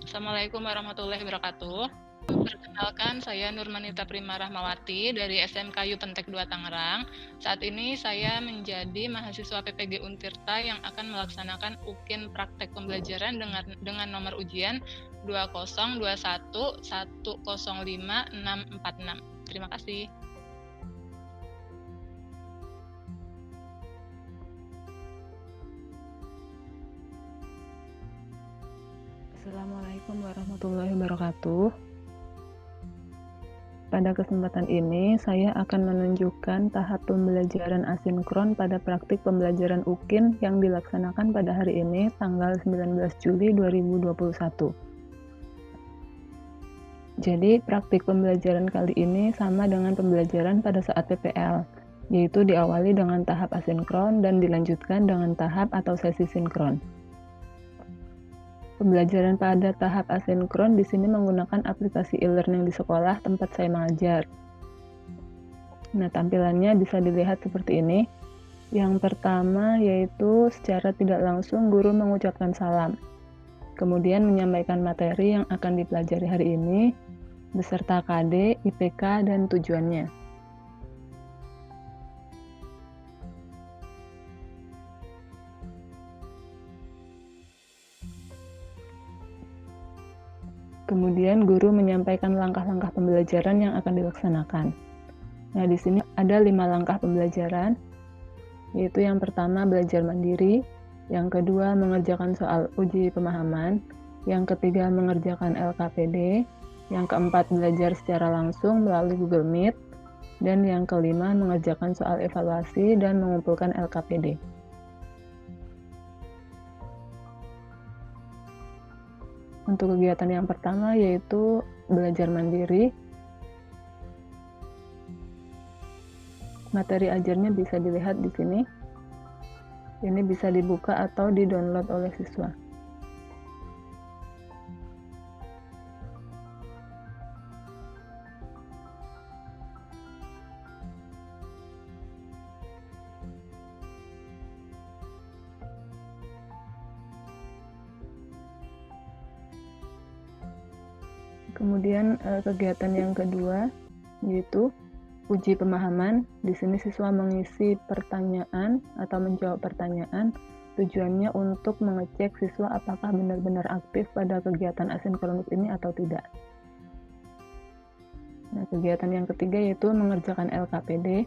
Assalamualaikum warahmatullahi wabarakatuh. Perkenalkan, saya Nurmanita Prima Rahmawati dari SMK Yupentek 2 Tangerang. Saat ini saya menjadi mahasiswa PPG Untirta yang akan melaksanakan UKIN praktek pembelajaran dengan nomor ujian 202101054646. Terima kasih. Assalamualaikum warahmatullahi wabarakatuh. Pada kesempatan ini, saya akan menunjukkan tahap pembelajaran asinkron pada praktik pembelajaran UKIN yang dilaksanakan pada hari ini, tanggal 19 Juli 2021. Jadi, praktik pembelajaran kali ini sama dengan pembelajaran pada saat PPL, yaitu diawali dengan tahap asinkron dan dilanjutkan dengan tahap atau sesi sinkron. Pembelajaran pada tahap asinkron di sini menggunakan aplikasi e-learning di sekolah tempat saya mengajar. Nah, tampilannya bisa dilihat seperti ini. Yang pertama yaitu secara tidak langsung guru mengucapkan salam, kemudian menyampaikan materi yang akan dipelajari hari ini, beserta KD, IPK, dan tujuannya. Kemudian guru menyampaikan langkah-langkah pembelajaran yang akan dilaksanakan. Nah, di sini ada 5 langkah pembelajaran, yaitu yang pertama belajar mandiri, yang kedua mengerjakan soal uji pemahaman, yang ketiga mengerjakan LKPD, yang keempat belajar secara langsung melalui Google Meet, dan yang kelima mengerjakan soal evaluasi dan mengumpulkan LKPD. Untuk kegiatan yang pertama yaitu belajar mandiri. Materi ajarnya bisa dilihat di sini. Ini bisa dibuka atau di-download oleh siswa. Kemudian kegiatan yang kedua yaitu uji pemahaman. Di sini siswa mengisi pertanyaan atau menjawab pertanyaan. Tujuannya untuk mengecek siswa apakah benar-benar aktif pada kegiatan asinkronus ini atau tidak. Nah, kegiatan yang ketiga yaitu mengerjakan LKPD.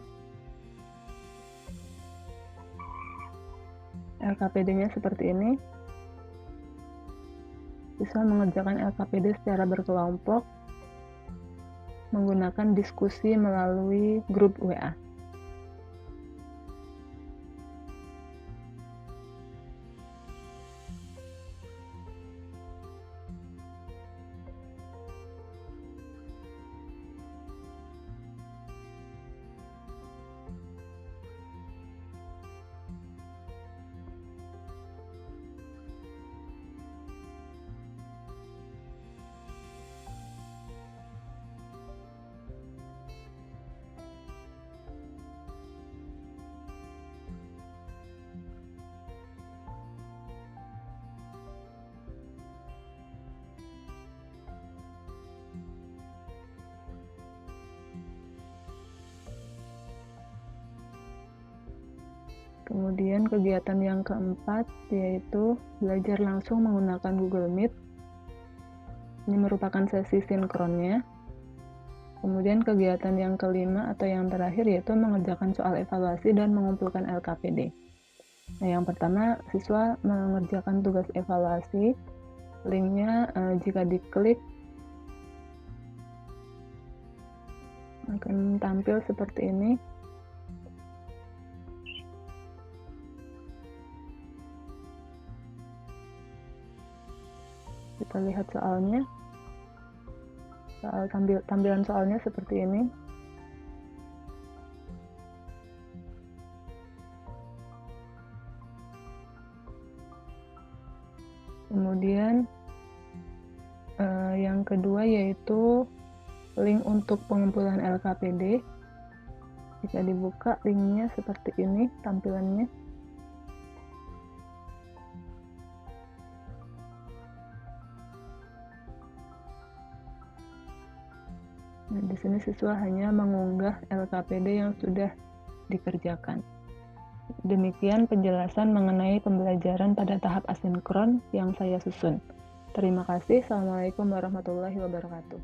LKPD-nya seperti ini. Siswa mengerjakan LKPD secara berkelompok menggunakan diskusi melalui grup WA. Kemudian kegiatan yang keempat yaitu belajar langsung menggunakan Google Meet. Ini merupakan sesi sinkronnya. Kemudian kegiatan yang kelima atau yang terakhir yaitu mengerjakan soal evaluasi dan mengumpulkan LKPD. Nah, yang pertama siswa mengerjakan tugas evaluasi. Linknya jika diklik akan tampil seperti ini. Kita lihat soalnya. Tampilan soalnya seperti ini. Kemudian yang kedua yaitu link untuk pengumpulan LKPD. Jika dibuka linknya seperti ini tampilannya. di sini siswa hanya mengunggah LKPD yang sudah dikerjakan. Demikian penjelasan mengenai pembelajaran pada tahap asinkron yang saya susun. Terima kasih. Assalamualaikum warahmatullahi wabarakatuh.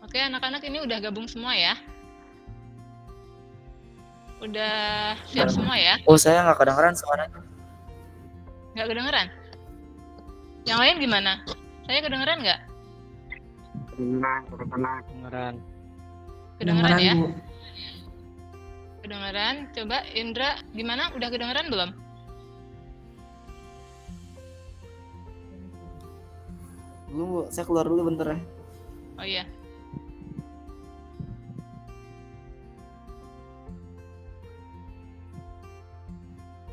Oke, anak-anak ini udah gabung semua ya? Udah siap semua ya? Oh, saya nggak kedengeran suaranya. Nggak kedengeran? Yang lain gimana? Saya kedengeran nggak? Kedengeran. Kedengeran ya? Kedengeran. Coba Indra, gimana? Udah kedengeran belum? Belum, Bu. Saya keluar dulu bentar ya. Oh iya.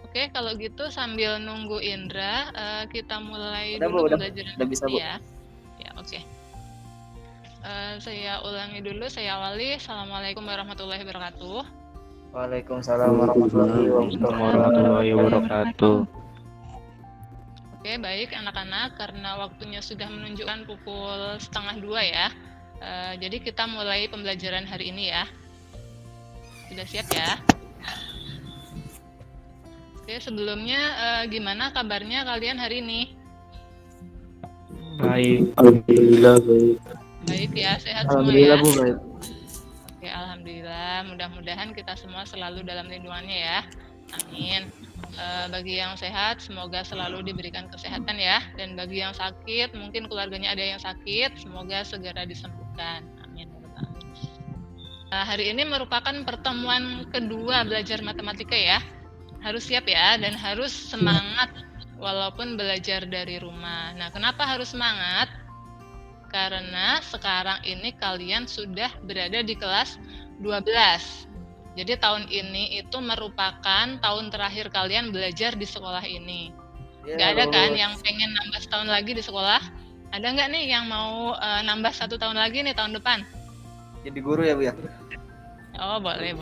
Oke, kalau gitu sambil nunggu Indra, kita mulai Udah, dulu Bu, pembelajaran udah bisa, Bu. ya. Ya, oke. Saya ulangi dulu, saya awali. Assalamualaikum warahmatullahi wabarakatuh. Waalaikumsalam warahmatullahi wabarakatuh. Oke, baik anak-anak, karena waktunya sudah menunjukkan pukul 1:30 ya. Jadi kita mulai pembelajaran hari ini ya. Sudah siap ya? Oke, sebelumnya gimana kabarnya kalian hari ini? Baik. Alhamdulillah baik. Baik ya, sehat semua Alhamdulillah, ya? Bu, baik. Oke, alhamdulillah. Mudah-mudahan kita semua selalu dalam lindungannya ya. Amin. Bagi yang sehat, semoga selalu diberikan kesehatan ya. Dan bagi yang sakit, mungkin keluarganya ada yang sakit, semoga segera disembuhkan. Amin. Hari ini merupakan pertemuan kedua belajar matematika ya. Harus siap ya, dan harus semangat walaupun belajar dari rumah. Nah, kenapa harus semangat? Karena sekarang ini kalian sudah berada di kelas 12. Jadi tahun ini itu merupakan tahun terakhir kalian belajar di sekolah ini. Nggak ada kan yang pengen nambah setahun lagi di sekolah? Ada nggak nih yang mau nambah 1 tahun lagi nih tahun depan? Jadi guru ya, Bu ya? Oh, boleh.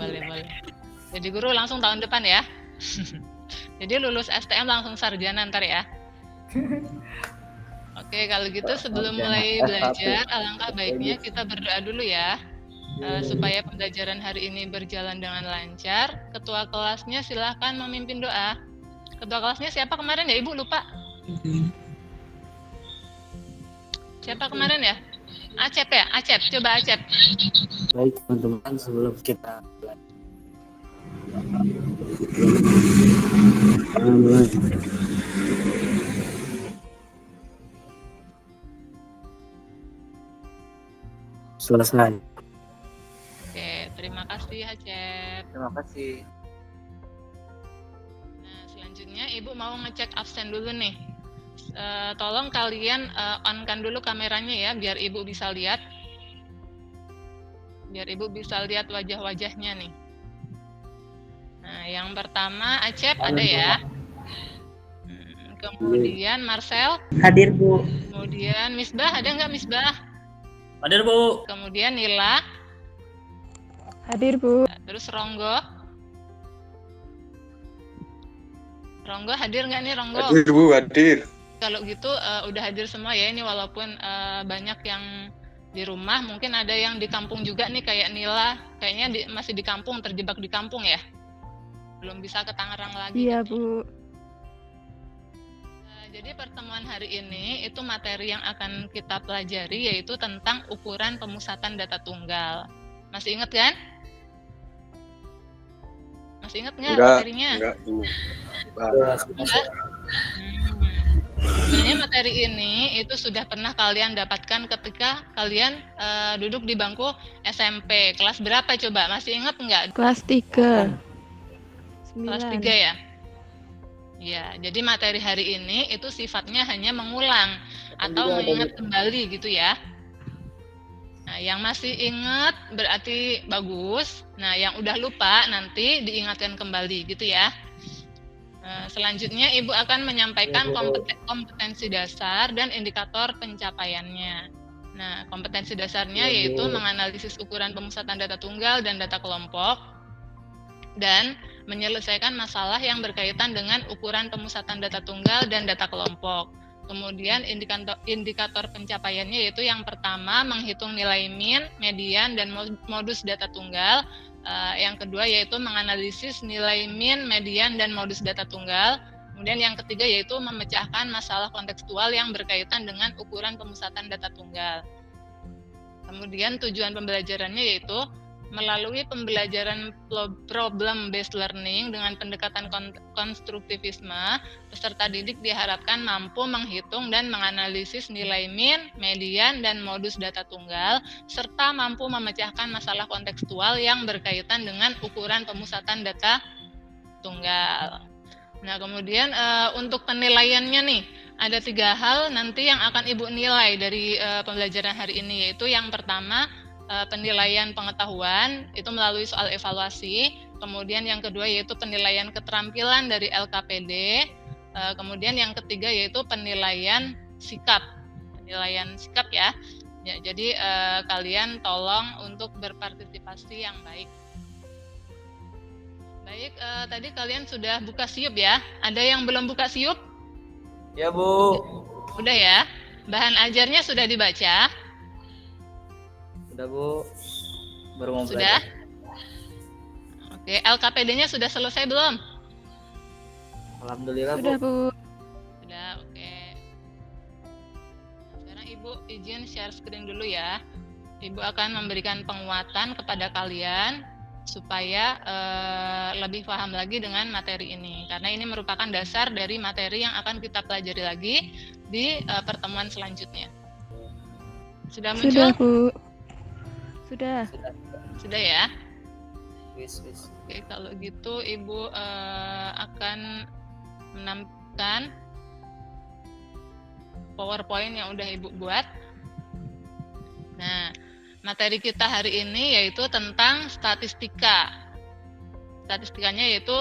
Jadi guru langsung tahun depan ya. Jadi lulus STM langsung sarjana ntar ya. Oke, kalau gitu sebelum mulai belajar, alangkah baiknya kita berdoa dulu ya. Supaya pembelajaran hari ini berjalan dengan lancar. Ketua kelasnya silahkan memimpin doa. Ketua kelasnya siapa kemarin ya, Ibu? Lupa. Siapa kemarin ya? Acep ya? Acep, coba Acep. Baik, teman-teman, sebelum kita selesai. Oke, terima kasih Acep. Terima kasih. Nah, selanjutnya Ibu mau ngecek absen dulu nih. Tolong kalian on-kan dulu kameranya ya, biar Ibu bisa lihat. Biar Ibu bisa lihat wajah-wajahnya nih. Nah, yang pertama Acep ada ya. Kemudian Marcel. Hadir, Bu. Kemudian Misbah, ada nggak Misbah? Hadir, Bu. Kemudian Nila. Hadir, Bu. Terus Ronggo. Ronggo hadir nggak nih Ronggo? Hadir, Bu, hadir. Kalau gitu udah hadir semua ya ini, walaupun banyak yang di rumah, mungkin ada yang di kampung juga nih kayak Nila, kayaknya masih di kampung, terjebak di kampung ya, belum bisa ke Tangerang lagi. Iya, katanya. Bu. Jadi pertemuan hari ini itu materi yang akan kita pelajari yaitu tentang ukuran pemusatan data tunggal. Masih ingat kan? Masih ingat nggak materinya? Enggak, Bu. Enggak? Sebenarnya materi ini itu sudah pernah kalian dapatkan ketika kalian duduk di bangku SMP. Kelas berapa coba? Masih ingat nggak? Kelas 3. Kelas 3 ya? Ya, jadi materi hari ini itu sifatnya hanya mengulang atau mengingat kembali gitu ya. Nah, yang masih ingat berarti bagus. Nah, yang udah lupa nanti diingatkan kembali gitu ya. Selanjutnya Ibu akan menyampaikan kompetensi dasar dan indikator pencapaiannya. Nah, kompetensi dasarnya yaitu menganalisis ukuran pemusatan data tunggal dan data kelompok. dan menyelesaikan masalah yang berkaitan dengan ukuran pemusatan data tunggal dan data kelompok. Kemudian indikator pencapaiannya yaitu yang pertama menghitung nilai min, median, dan modus data tunggal. Yang kedua yaitu menganalisis nilai min, median, dan modus data tunggal. Kemudian yang ketiga yaitu memecahkan masalah kontekstual yang berkaitan dengan ukuran pemusatan data tunggal. Kemudian tujuan pembelajarannya yaitu melalui pembelajaran problem based learning dengan pendekatan konstruktivisme, peserta didik diharapkan mampu menghitung dan menganalisis nilai min, median, dan modus data tunggal, serta mampu memecahkan masalah kontekstual yang berkaitan dengan ukuran pemusatan data tunggal. Nah, kemudian untuk penilaiannya nih, ada 3 hal nanti yang akan Ibu nilai dari pembelajaran hari ini, yaitu yang pertama, penilaian pengetahuan itu melalui soal evaluasi, kemudian yang kedua yaitu penilaian keterampilan dari LKPD, kemudian yang ketiga yaitu penilaian sikap ya. Jadi kalian tolong untuk berpartisipasi yang baik. Baik, tadi kalian sudah buka siup ya? Ada yang belum buka siup? Ya, Bu. Udah ya? Bahan ajarnya sudah dibaca? Udah, Bu. Baru mau Sudah? belajar. Oke, LKPD-nya sudah selesai belum? Alhamdulillah, Sudah, Bu. Bu. Sudah, oke. Sekarang Ibu izin share screen dulu ya. Ibu akan memberikan penguatan kepada kalian supaya lebih paham lagi dengan materi ini. Karena ini merupakan dasar dari materi yang akan kita pelajari lagi di pertemuan selanjutnya. Sudah muncul? Sudah, Bu. Sudah. Sudah ya? Wis. Oke, kalau gitu Ibu akan menampilkan PowerPoint yang udah Ibu buat. Nah, materi kita hari ini yaitu tentang statistika. Statistikanya yaitu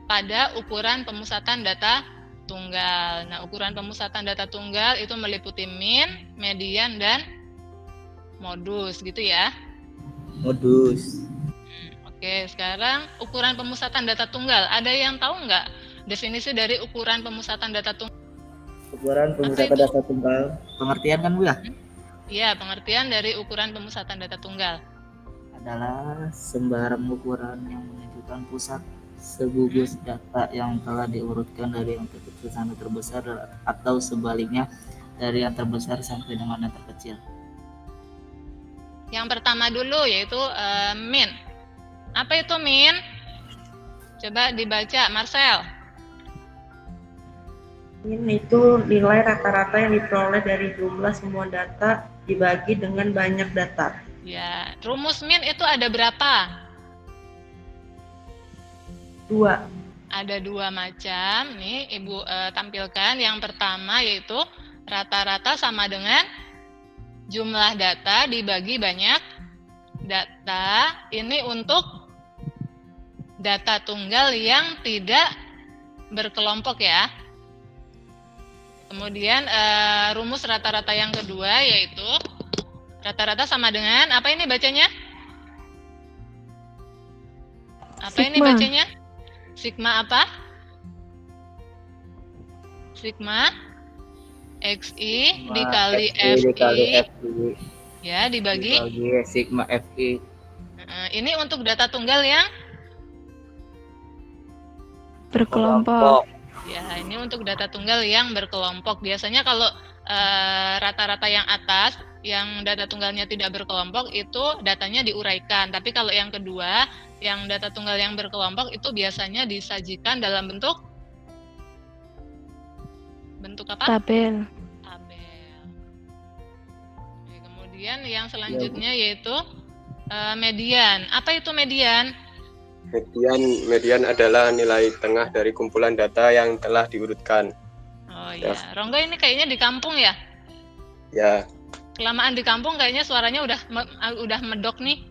pada ukuran pemusatan data tunggal. Nah, ukuran pemusatan data tunggal itu meliputi min, median, dan modus gitu ya. Modus. Oke, sekarang ukuran pemusatan data tunggal. Ada yang tahu nggak definisi dari ukuran pemusatan data tunggal? Ukuran pemusatan data tunggal. Pengertian kan, Bu ya? Iya, pengertian dari ukuran pemusatan data tunggal. Adalah sembarang ukuran yang menunjukkan pusat segugus data yang telah diurutkan dari yang terkecil sampai terbesar atau sebaliknya dari yang terbesar sampai dengan yang terkecil. Yang pertama dulu yaitu min. Apa itu min? Coba dibaca, Marcel. Min itu nilai rata-rata yang diperoleh dari jumlah semua data dibagi dengan banyak data. Ya, rumus min itu ada berapa? 2. Ada 2 macam. Nih, Ibu tampilkan. Yang pertama yaitu rata-rata sama dengan jumlah data dibagi banyak data. Ini untuk data tunggal yang tidak berkelompok ya. Kemudian rumus rata-rata yang kedua yaitu rata-rata sama dengan, apa ini bacanya? Apa ini Sigma. bacanya? Sigma apa? Sigma XI dikali FI ya dibagi sigma FI. Ini untuk data tunggal yang Berkelompok. ya ini untuk data tunggal yang berkelompok. Biasanya kalau rata-rata yang atas yang data tunggalnya tidak berkelompok itu datanya diuraikan. Tapi kalau yang kedua yang data tunggal yang berkelompok itu biasanya disajikan dalam bentuk apa? Tabel. Tabel. Oke, kemudian yang selanjutnya yaitu median. Apa itu median? Median adalah nilai tengah dari kumpulan data yang telah diurutkan. Oh ya, Rongga ini kayaknya di kampung ya? Ya. Kelamaan di kampung kayaknya suaranya udah medok nih.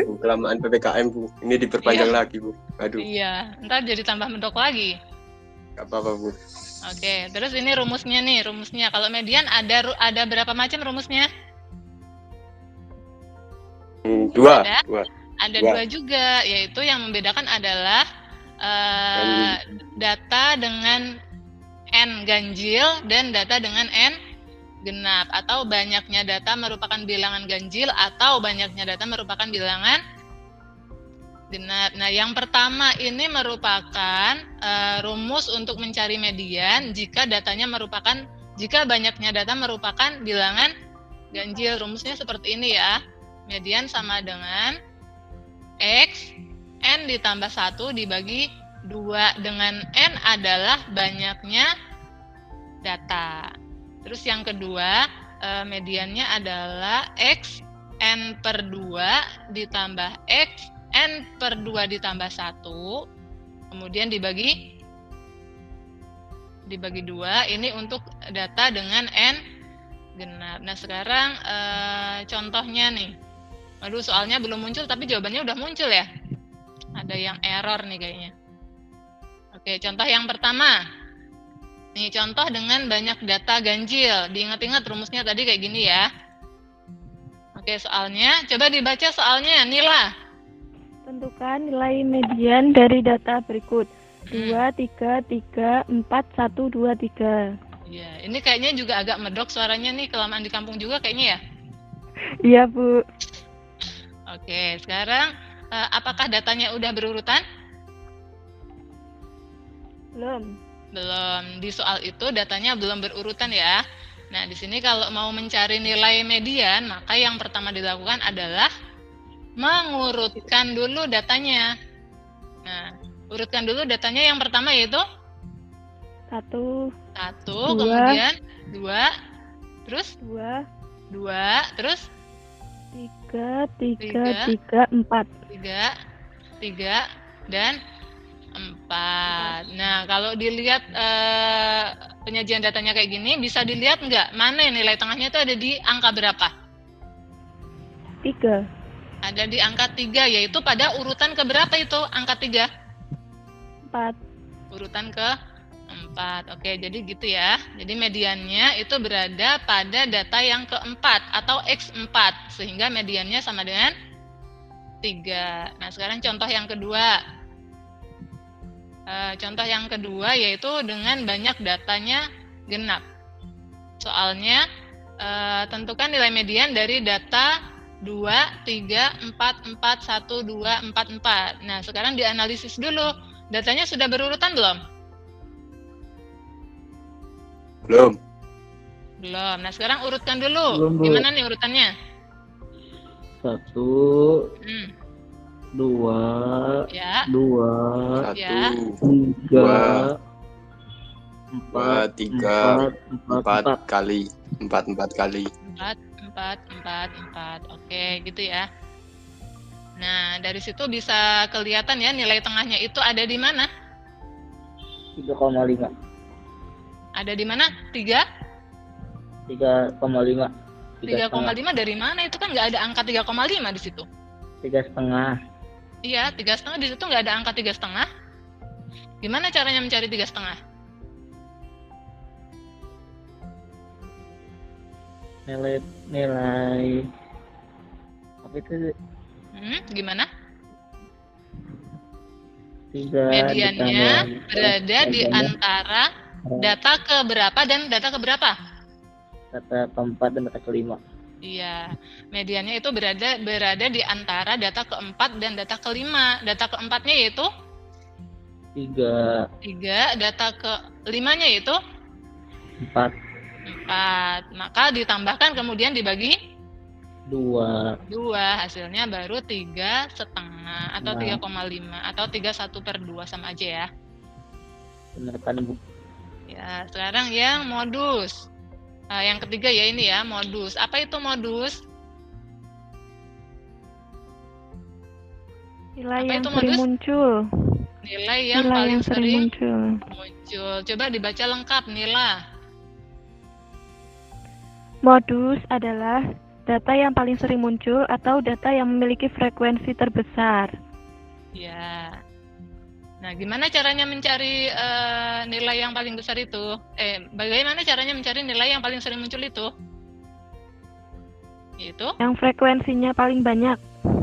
Bu, kelamaan PPKM, Bu. Ini diperpanjang lagi, Bu. Aduh. Iya, ntar jadi tambah medok lagi. Gak apa-apa, Bu. Oke, terus ini rumusnya nih, rumusnya. Kalau median ada berapa macam rumusnya? Dua. Ada Dua. dua juga, yaitu yang membedakan adalah data dengan N ganjil dan data dengan N genap, atau banyaknya data merupakan bilangan ganjil atau banyaknya data merupakan bilangan genap. Nah, yang pertama ini merupakan rumus untuk mencari median jika banyaknya data merupakan bilangan ganjil. Rumusnya seperti ini ya. Median sama dengan X N ditambah 1 dibagi 2, dengan N adalah banyaknya data. Terus yang kedua, mediannya adalah X N per 2 ditambah X N per 2 ditambah 1, kemudian dibagi 2, ini untuk data dengan N genap. Nah, sekarang contohnya nih. Aduh, soalnya belum muncul tapi jawabannya udah muncul ya. Ada yang error nih kayaknya. Oke, contoh yang pertama. Nih, contoh dengan banyak data ganjil. Diingat-ingat rumusnya tadi kayak gini ya. Oke, soalnya coba dibaca soalnya, Nila. Tentukan nilai median dari data berikut. 2, 3, 3, 4, 1, 2, 3. Ya, ini kayaknya juga agak medok suaranya nih, kelamaan di kampung juga kayaknya ya. Iya, Bu. Oke, sekarang apakah datanya udah berurutan? Belum. Belum. Di soal itu datanya belum berurutan ya. Nah, di sini kalau mau mencari nilai median, maka yang pertama dilakukan adalah mengurutkan dulu datanya. Nah, urutkan dulu datanya. Yang pertama yaitu 1, 1, Dua. kemudian 2, terus 2, 2, terus 3, 3, Tiga. 3, 4. 3, dan 4. Nah, kalau dilihat penyajian datanya kayak gini, bisa dilihat nggak mana nilai tengahnya itu ada di angka berapa? 3. Ada di angka 3, yaitu pada urutan ke berapa itu angka 3? 4. Urutan ke 4. Oke, jadi gitu ya. Jadi mediannya itu berada pada data yang keempat atau X4, sehingga mediannya sama dengan 3. Nah, sekarang contoh yang kedua. Contoh yang kedua yaitu dengan banyak datanya genap. Soalnya tentukan nilai median dari data 2, 3, 4, 4, 1, 2, 4, 4. Nah, sekarang dianalisis dulu. Datanya sudah berurutan belum? Belum. Belum. Nah, sekarang urutkan dulu. Belum, Bu. Gimana nih urutannya? 1, 2, Ya. 2, Ya. 3, 2, 3, 4 kali. 4 kali. 4. Oke, gitu ya. Nah, dari situ bisa kelihatan ya nilai tengahnya itu ada di mana? 3,5. Ada di mana? 3? 3,5. 3,5 dari mana? Itu kan nggak ada angka 3,5 di situ. 3,5. Iya, 3,5 di situ nggak ada angka 3,5. Gimana caranya mencari 3,5? Nilai apa itu? Gimana? 3 Mediannya berada di mediannya antara data ke berapa dan data ke berapa? data keempat dan data kelima. Iya, mediannya itu berada di antara data keempat dan data kelima. Data keempatnya yaitu 3, 3, data kelimanya yaitu 4, 4. Maka ditambahkan kemudian dibagi 2. 2, hasilnya baru 3,5 atau Nah. 3,5 atau 3/1/2 sama aja ya. Benar kan, Bu? Ya, sekarang yang modus. Yang ketiga ya ini ya, modus. Apa itu modus? Nilai Apa yang itu sering modus? muncul. Nilai yang Nilai paling yang sering sering muncul. Coba dibaca lengkap, Nila. Modus adalah data yang paling sering muncul atau data yang memiliki frekuensi terbesar. Ya. Nah, gimana caranya mencari nilai yang paling besar itu? Bagaimana caranya mencari nilai yang paling sering muncul itu? Itu Yang frekuensinya paling banyak.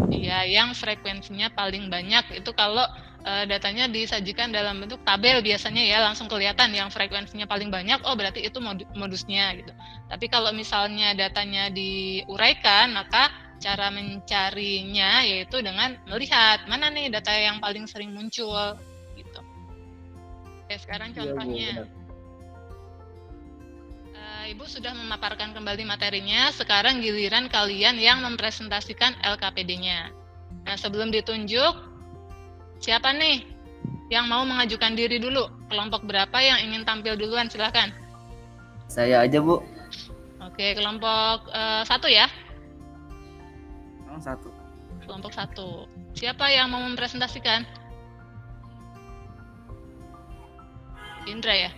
Iya, yang frekuensinya paling banyak itu kalau datanya disajikan dalam bentuk tabel biasanya ya langsung kelihatan yang frekuensinya paling banyak, oh berarti itu modusnya gitu. Tapi kalau misalnya datanya diuraikan, maka cara mencarinya yaitu dengan melihat mana nih data yang paling sering muncul gitu. Oke, sekarang Iya, Bu, contohnya. benar. Ibu sudah memaparkan kembali materinya, sekarang giliran kalian yang mempresentasikan LKPD-nya. Nah, sebelum ditunjuk, siapa nih yang mau mengajukan diri dulu? Kelompok berapa yang ingin tampil duluan? Silahkan. Saya aja, Bu. Oke, kelompok 1 ya? Yang satu. Kelompok 1. Siapa yang mau mempresentasikan? Indra ya?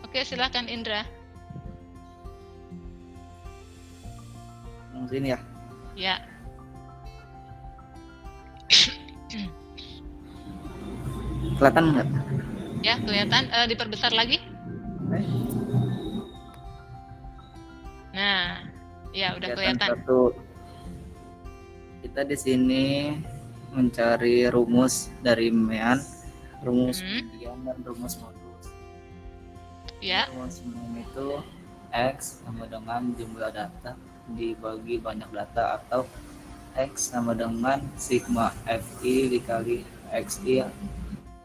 Oke, silahkan Indra. Yang sini ya. Ya. Kelihatan nggak? Ya, kelihatan. Diperbesar lagi. Nah, ya udah kelihatan. Satu. Kita di sini mencari rumus dari MEAN, rumus median dan rumus modus. Ya. Rumus median itu X sama dengan jumlah data dibagi banyak data, atau X sama dengan sigma FI dikali XI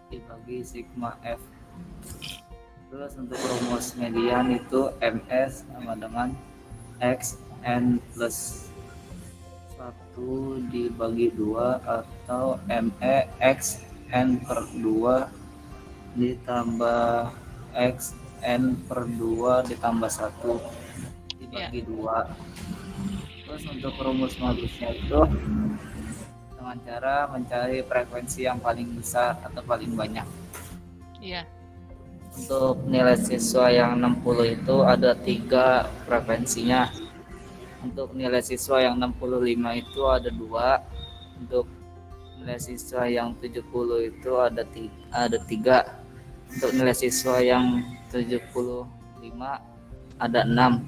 dibagi sigma F. Terus untuk rumus median itu MS sama dengan X N plus 1 dibagi 2 atau ME X N per 2 ditambah X N per 2 ditambah 1 dibagi 2. Terus untuk rumus modusnya itu dengan cara mencari frekuensi yang paling besar atau paling banyak. Iya. Untuk nilai siswa yang 60 itu ada 3 frekuensinya. Untuk nilai siswa yang 65 itu ada 2. Untuk nilai siswa yang 70 itu ada 3. Untuk nilai siswa yang 75 ada 6.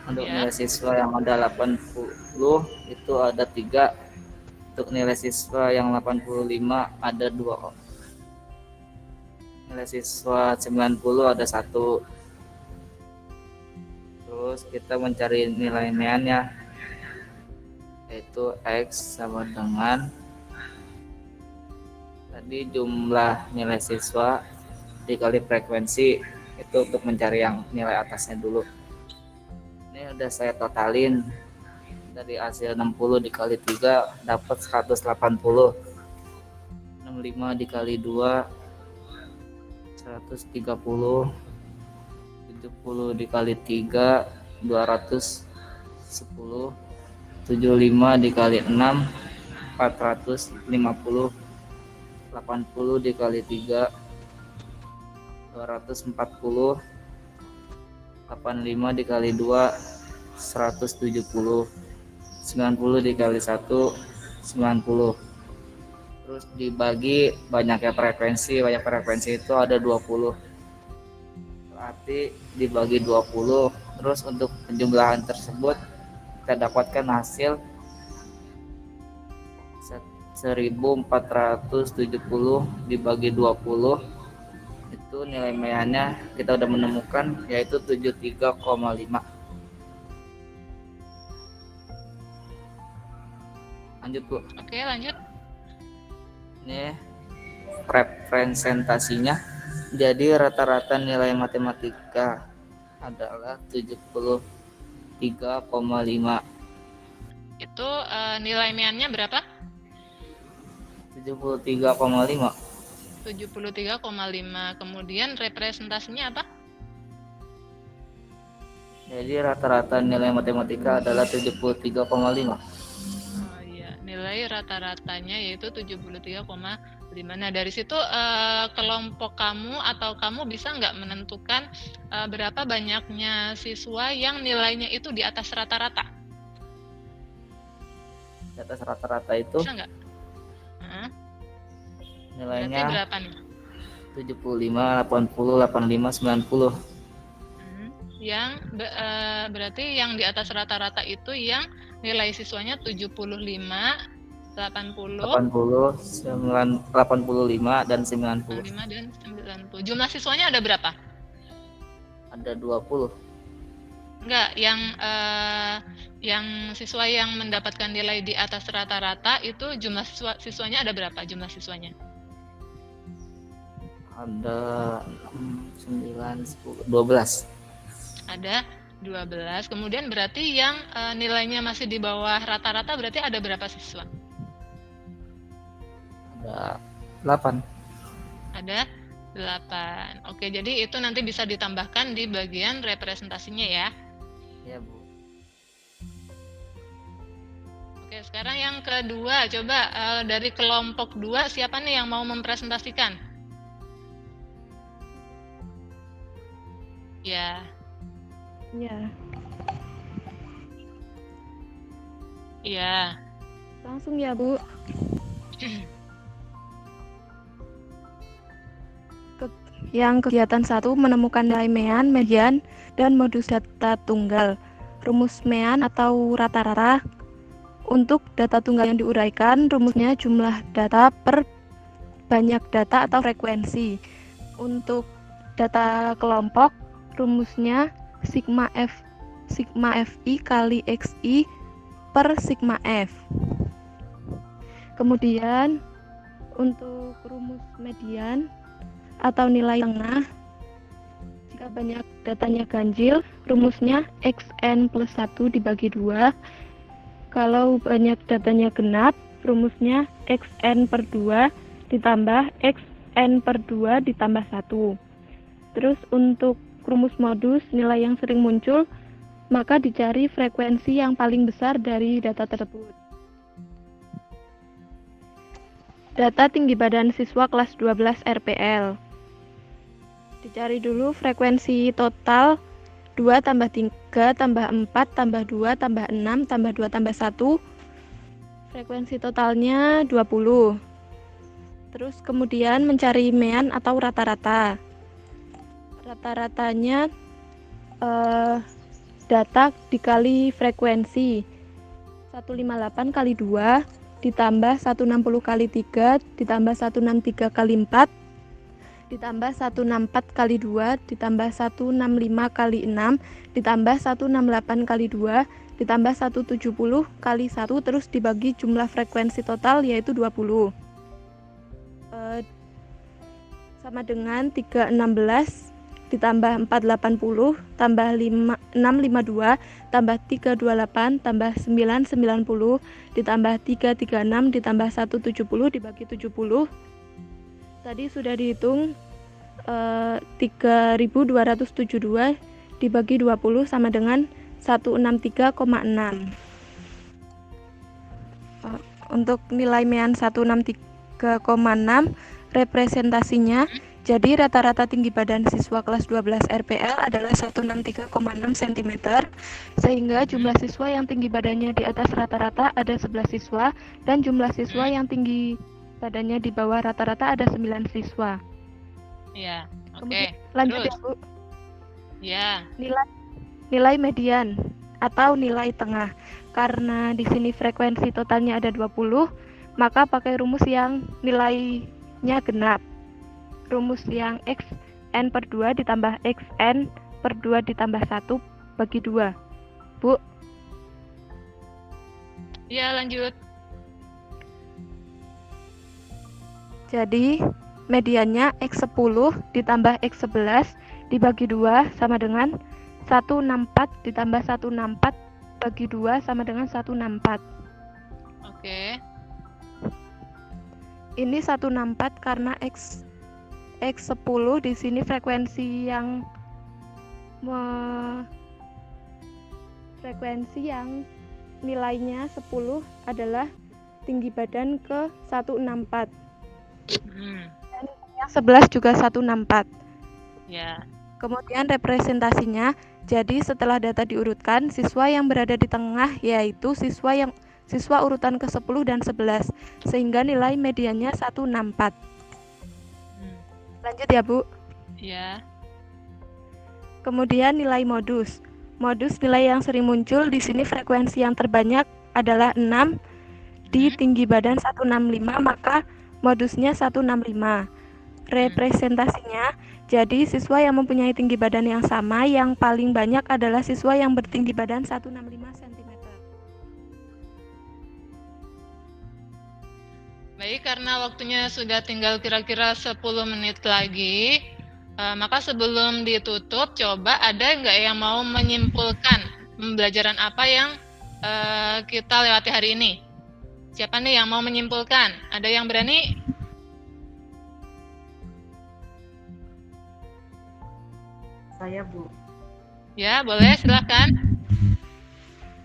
Untuk nilai siswa yang ada 80 itu ada 3. Untuk nilai siswa yang 85 ada 2. Nilai siswa 90 ada 1. Terus kita mencari nilai MEAN-nya, yaitu X sama dengan tadi jumlah nilai siswa dikali frekuensi, itu untuk mencari yang nilai atasnya dulu. Ini udah saya totalin, dari hasil 60 dikali 3 dapat 180. 65 dikali 2 130. 70 dikali 3 210. 75 dikali 6 450. 80 dikali 3 240. 85 dikali 2 170. 90 dikali 1 90. Terus dibagi banyaknya frekuensi, banyak frekuensi itu ada 20. Berarti dibagi 20. Terus untuk penjumlahan tersebut kita dapatkan hasil 1470 dibagi 20. Itu nilai MEAN-nya kita udah menemukan, yaitu 73,5. Lanjut, Bu. Oke, lanjut. Ini representasinya. Jadi rata-rata nilai matematika adalah 73,5. Itu nilai MEAN-nya berapa? 73,5. 73,5. Kemudian representasinya apa? Jadi rata-rata nilai matematika adalah 73,5. Oh iya, nilai rata-ratanya yaitu 73,5. Nah, dari situ kelompok kamu atau kamu bisa nggak menentukan berapa banyaknya siswa yang nilainya itu di atas rata-rata? Di atas rata-rata itu Bisa nggak? nilainya Berarti berapa nih? 75, 80, 85, 90. Yang berarti yang di atas rata-rata itu yang nilai siswanya 75, 80, 80, 85 dan 90. 5 dan 90. Jumlah siswanya ada berapa? Ada 20. Enggak, yang siswa yang mendapatkan nilai di atas rata-rata itu jumlah siswanya ada berapa jumlah siswanya? Ada 9, 10, 12. Ada 12. Kemudian berarti yang nilainya masih di bawah rata-rata berarti ada berapa siswa? Ada 8. Ada 8. Oke, jadi itu nanti bisa ditambahkan di bagian representasinya ya. Ya, Bu. Oke, sekarang yang kedua, coba dari kelompok 2 siapa nih yang mau mempresentasikan? Ya, Ya, iya. langsung ya, Bu. Yang kegiatan 1 menemukan nilai mean, median, dan modus data tunggal. Rumus mean atau rata-rata. Untuk data tunggal yang diuraikan, rumusnya jumlah data per banyak data atau frekuensi. Untuk data kelompok, rumusnya sigma fi kali xi per sigma f. Kemudian untuk rumus median atau nilai tengah, jika banyak datanya ganjil, rumusnya xn plus 1 dibagi 2. Kalau banyak datanya genap, rumusnya xn per 2 ditambah xn per 2 ditambah 1. Terus untuk rumus modus, nilai yang sering muncul, maka dicari frekuensi yang paling besar dari data tersebut. Data tinggi badan siswa kelas 12 RPL. Dicari dulu frekuensi total 2 tambah 3 tambah 4 tambah 2 tambah 6 tambah 2 tambah 1. Frekuensi totalnya 20. Terus kemudian mencari mean atau rata-rata. Rata-ratanya data dikali frekuensi. 158 kali 2 ditambah 160 kali 3 ditambah 163 kali 4 ditambah 164 kali 2 ditambah 165 kali 6 ditambah 168 kali 2 ditambah 170 kali 1 terus dibagi jumlah frekuensi total yaitu 20. Sama dengan 316 ditambah 480 tambah 652 tambah 328 tambah 990 ditambah 336 ditambah 170 dibagi 70. Tadi sudah dihitung 3272 dibagi 20 sama dengan 163,6. Untuk nilai mean 163,6 representasinya, jadi rata-rata tinggi badan siswa kelas 12 RPL adalah 163,6 cm, sehingga jumlah siswa yang tinggi badannya di atas rata-rata ada 11 siswa, dan jumlah siswa yang tinggi badannya di bawah rata-rata ada 9 siswa. Ya, oke. Kemudian lanjut Terus. ya, Bu. Ya, Nilai median atau nilai tengah. Karena di sini frekuensi totalnya ada 20, maka pakai rumus yang nilainya genap. Rumus yang xn per 2 ditambah xn per 2 ditambah 1 bagi 2. Bu, ya lanjut. jadi mediannya x10 ditambah x11 dibagi 2 sama dengan 164 ditambah 164 bagi 2 sama dengan 164. Oke. Ini 164 karena X10 di sini frekuensi yang nilainya 10 adalah tinggi badan ke 164. Dan yang 11 juga 164. Ya. Kemudian representasinya, jadi setelah data diurutkan, siswa yang berada di tengah yaitu siswa urutan ke-10 dan 11, sehingga nilai mediannya 164. Lanjut ya, Bu. Ya. Kemudian nilai modus. modus nilai yang sering muncul di sini frekuensi yang terbanyak adalah 6 di tinggi badan 165, maka modusnya 165. Representasinya, jadi siswa yang mempunyai tinggi badan yang sama, yang paling banyak adalah siswa yang bertinggi badan 165 cm. Baik, karena waktunya sudah tinggal kira-kira 10 menit lagi, maka sebelum ditutup, coba ada nggak yang mau menyimpulkan pembelajaran apa yang kita lewati hari ini? Siapa nih yang mau menyimpulkan? Ada yang berani? Saya, Bu. Ya, boleh, silakan.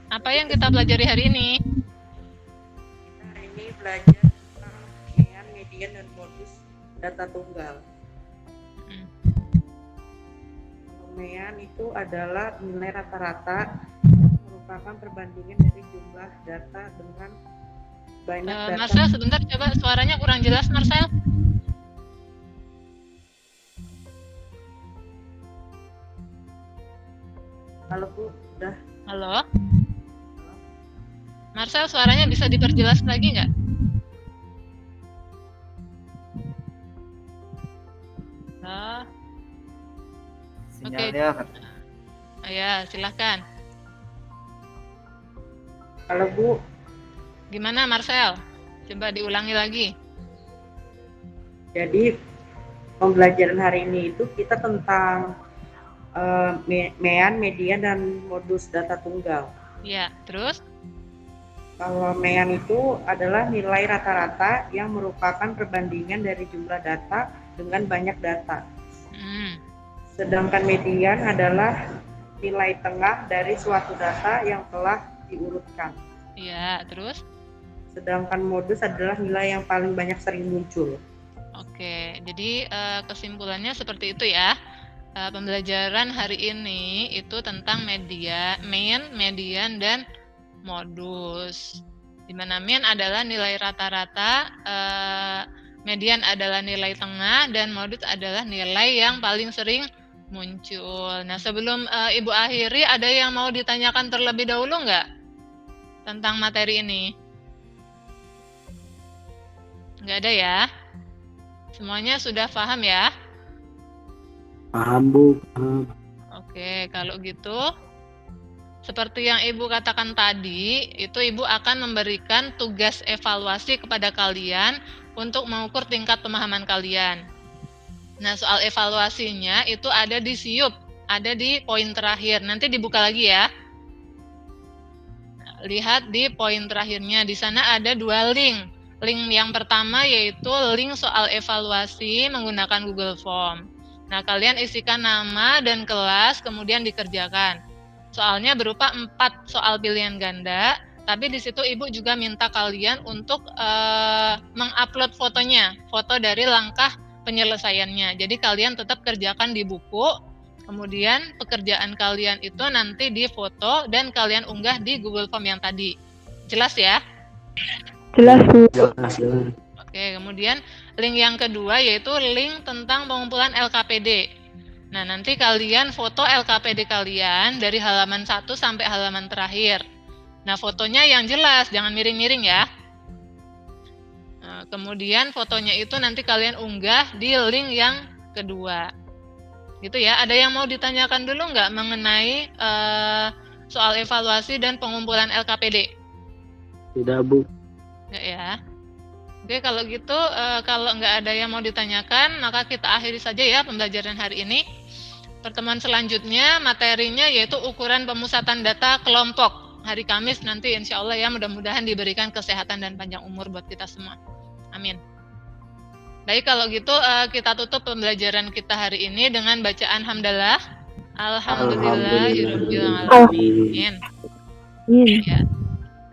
Apa yang kita pelajari hari ini? Kita hari ini belajar tentang mean, median, dan modus data tunggal. Mean itu adalah nilai rata-rata, merupakan perbandingan dari jumlah data dengan banyak data. Marcel, sebentar, coba suaranya kurang jelas, Marcel. Halo, Bu, udah. Halo? Marcel, suaranya bisa diperjelas lagi nggak? Halo? Sinyalnya Ya, silahkan. Halo, Bu. Gimana, Marcel? Coba diulangi lagi. Jadi pembelajaran hari ini itu kita tentang mean, median, dan modus data tunggal. Ya, terus? Kalau mean itu adalah nilai rata-rata yang merupakan perbandingan dari jumlah data dengan banyak data. Sedangkan median adalah nilai tengah dari suatu data yang telah diurutkan. Ya, terus? Sedangkan modus adalah nilai yang paling banyak sering muncul. Oke, jadi kesimpulannya seperti itu ya. Pembelajaran hari ini itu tentang mean, median, dan modus. Di mana mean adalah nilai rata-rata, median adalah nilai tengah, dan modus adalah nilai yang paling sering muncul. Nah, sebelum Ibu akhiri, ada yang mau ditanyakan terlebih dahulu nggak tentang materi ini? Nggak ada ya? Semuanya sudah paham ya? Paham, Bu. Paham. Oke, kalau gitu, seperti yang Ibu katakan tadi, itu Ibu akan memberikan tugas evaluasi kepada kalian untuk mengukur tingkat pemahaman kalian. Nah, soal evaluasinya itu ada di SIUP, ada di poin terakhir. Nanti dibuka lagi ya. Lihat di poin terakhirnya, di sana ada 2 link. Link yang pertama yaitu link soal evaluasi menggunakan Google Form. Nah, kalian isikan nama dan kelas, kemudian dikerjakan. Soalnya berupa 4 soal pilihan ganda, tapi di situ Ibu juga minta kalian untuk mengupload fotonya, foto dari langkah penyelesaiannya. Jadi kalian tetap kerjakan di buku, kemudian pekerjaan kalian itu nanti difoto dan kalian unggah di Google Form yang tadi. Jelas ya? Jelas, Bu. Jelas. Oke, kemudian link yang kedua yaitu link tentang pengumpulan LKPD. Nah, nanti kalian foto LKPD kalian dari halaman 1 sampai halaman terakhir. Nah, fotonya yang jelas, jangan miring-miring ya. Nah, kemudian fotonya itu nanti kalian unggah di link yang kedua. Gitu ya, ada yang mau ditanyakan dulu nggak mengenai soal evaluasi dan pengumpulan LKPD? Tidak, Bu. Nggak ya? Oke, kalau gitu kalau nggak ada yang mau ditanyakan, maka kita akhiri saja ya pembelajaran hari ini. Pertemuan selanjutnya materinya yaitu ukuran pemusatan data kelompok. Hari Kamis nanti insya Allah ya, mudah-mudahan diberikan kesehatan dan panjang umur buat kita semua. Amin. Baik, kalau gitu kita tutup pembelajaran kita hari ini dengan bacaan hamdalah. Alhamdulillahirabbil alamin. Ya.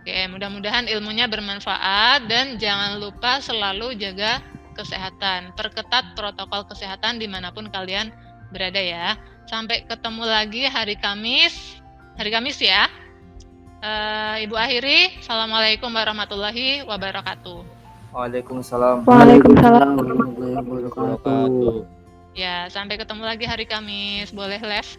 Oke, mudah-mudahan ilmunya bermanfaat dan jangan lupa selalu jaga kesehatan. Perketat protokol kesehatan dimanapun kalian berada ya. Sampai ketemu lagi hari Kamis. Hari Kamis ya. Ibu akhiri. Assalamualaikum warahmatullahi wabarakatuh. Waalaikumsalam. Waalaikumsalam. warahmatullahi wabarakatuh. Ya, sampai ketemu lagi hari Kamis. Boleh live.